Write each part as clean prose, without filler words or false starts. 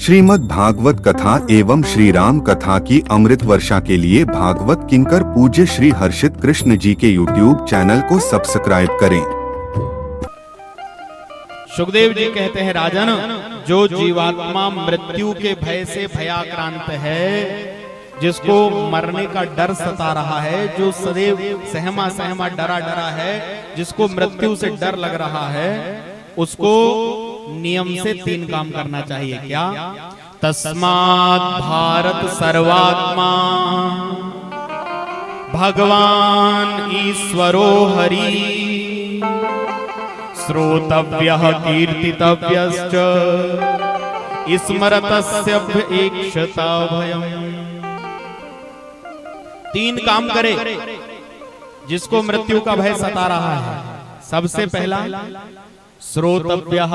श्रीमद् भागवत कथा एवं श्री राम कथा की अमृत वर्षा के लिए भागवत किंकर पूज्य श्री हर्षित कृष्ण जी के YouTube चैनल को सब्सक्राइब करें। सुखदेव जी कहते हैं, राजन, जो जीवात्मा मृत्यु के भय से भयाक्रांत है, जिसको मरने का डर सता रहा है, जो सदैव सहमा सहमा डरा डरा है, जिसको मृत्यु से डर लग रहा है, उसको नियम से 3 काम करना चाहिए। क्या? तस्मात् भारत सर्वात्मा भगवान ईश्वरो हरि श्रोतव्यः कीर्तितव्यश्च स्मरतस्यभ्येक्षता भयम्। 3 काम करे जिसको मृत्यु का भय सता रहा है। सबसे पहला, श्रोतव्यः,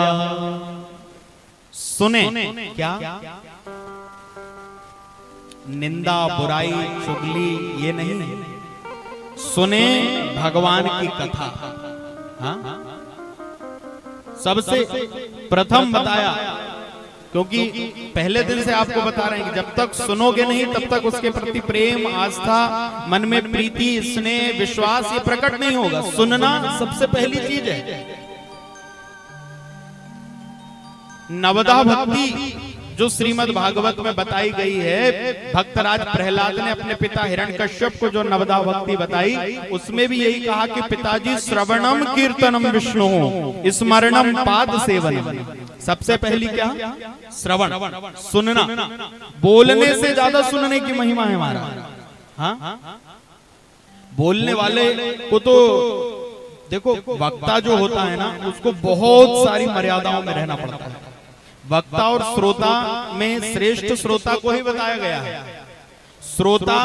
सुने। क्या? निंदा, बुराई, चुगली ये नहीं, सुने भगवान की कथा। हाँ? सबसे प्रथम बताया, क्योंकि पहले दिन से आपको बता रहे हैं कि जब तक सुनोगे नहीं तब तक उसके प्रति प्रेम, आस्था, मन में प्रीति, स्नेह, विश्वास ये प्रकट नहीं होगा। सुनना सबसे पहली चीज है। नवदा भक्ति जो श्रीमद् भागवत में बताई गई है, भक्तराज प्रहलाद ने अपने पिता हिरण्यकश्यप को जो नवदा भक्ति बताई, उसमें भी यही कहा कि पिताजी, श्रवणम कीर्तनम विष्णु स्मरणम पाद सेवनम। सबसे पहली क्या? श्रवण, सुनना। बोलने से ज्यादा सुनने की महिमा है हमारा। हाँ? बोलने वाले को तो देखो, वक्ता जो होता है ना, उसको बहुत सारी मर्यादाओं में रहना पड़ता है। वक्ता और श्रोता में श्रेष्ठ श्रोता को ही बताया गया है। श्रोता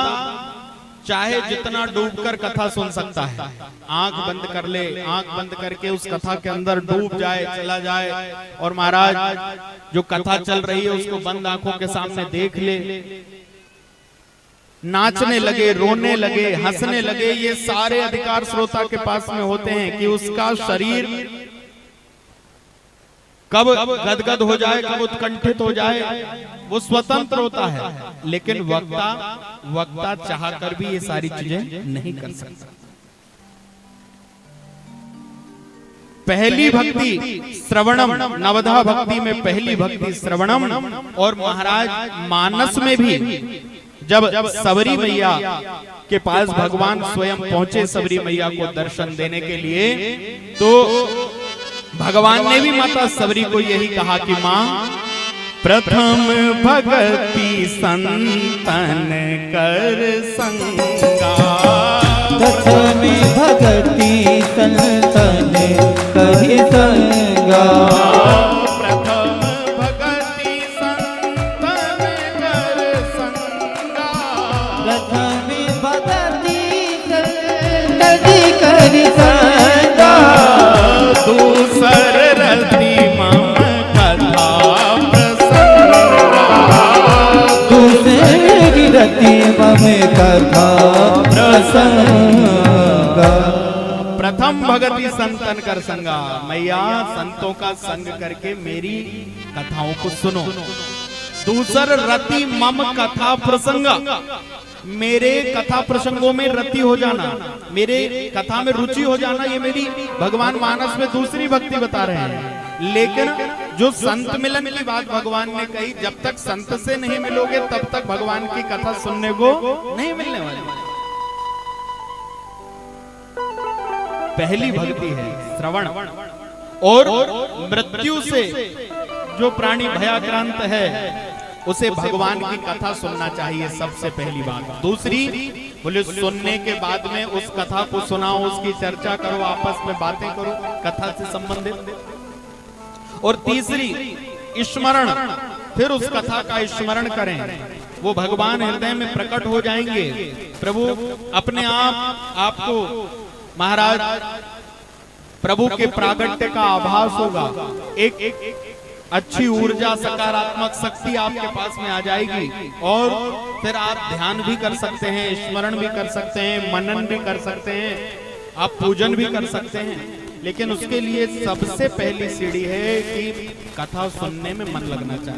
चाहे जितना डूबकर कथा सुन सकता है, आंख बंद कर ले, आंख बंद करके उस कथा के अंदर डूब जाए, चला जाए, और महाराज जो कथा चल रही है उसको बंद आंखों के सामने देख ले, नाचने लगे, रोने लगे, हंसने लगे। ये सारे अधिकार श्रोता के पास में होते हैं कि उसका शरीर कब गदगद हो जाए, कब उत्कंठित हो जाए, वो स्वतंत्र होता है। लेकिन वक्ता चाहकर भी ये सारी चीजें नहीं कर सकता। पहली भक्ति श्रवणम, नवधा भक्ति में पहली भक्ति श्रवणम। और महाराज मानस में भी जब सबरी मैया के पास भगवान स्वयं पहुंचे, सबरी मैया को दर्शन देने के लिए, तो भगवान ने भी माता सबरी को यही कहा कि मां, प्रथम भगति संतन कर संगा, प्रथम भगति संतन कर संगा, प्रथम भगति संतन कर संगा, प्रथम भगति संतन कर संगा, दूसर रति मम कथा प्रसंगा, दूसरी रति मम कथा प्रसंगा। प्रथम भगति संतन कर संगा, मैया संतों का संग करके मेरी कथाओं को सुनो। दूसर रति मम कथा प्रसंगा, मेरे कथा प्रसंगों में रति हो जाना, मेरे कथा में रुचि हो जाना, ये मेरी भगवान मानस में दूसरी भक्ति बता रहे हैं। लेकिन जो संत मिलन की बात भगवान ने कही, जब तक संत से नहीं मिलोगे तब तक भगवान की कथा सुनने को नहीं मिलने वाली। पहली भक्ति है श्रवण। और मृत्यु से जो प्राणी भयाक्रांत है, उसे भगवान की कथा सुनना चाहिए, सबसे पहली बात। दूसरी, बोले सुनने के बाद में उस कथा को सुनाओ, उसकी चर्चा करो, आपस में बातें करो कथा से संबंधित। और तीसरी, स्मरण, फिर उस कथा का स्मरण करें, वो भगवान हृदय में प्रकट हो जाएंगे। प्रभु अपने आप आपको, महाराज प्रभु के प्रागट्य का आभास होगा, एक अच्छी ऊर्जा, सकारात्मक शक्ति आपके पास में आ जाएगी, और फिर आप ध्यान भी कर सकते हैं, स्मरण भी कर सकते हैं, मनन भी कर सकते हैं, आप पूजन भी कर सकते हैं। लेकिन उसके लिए सबसे पहली सीढ़ी है कि कथा सुनने में मन लगना चाहिए।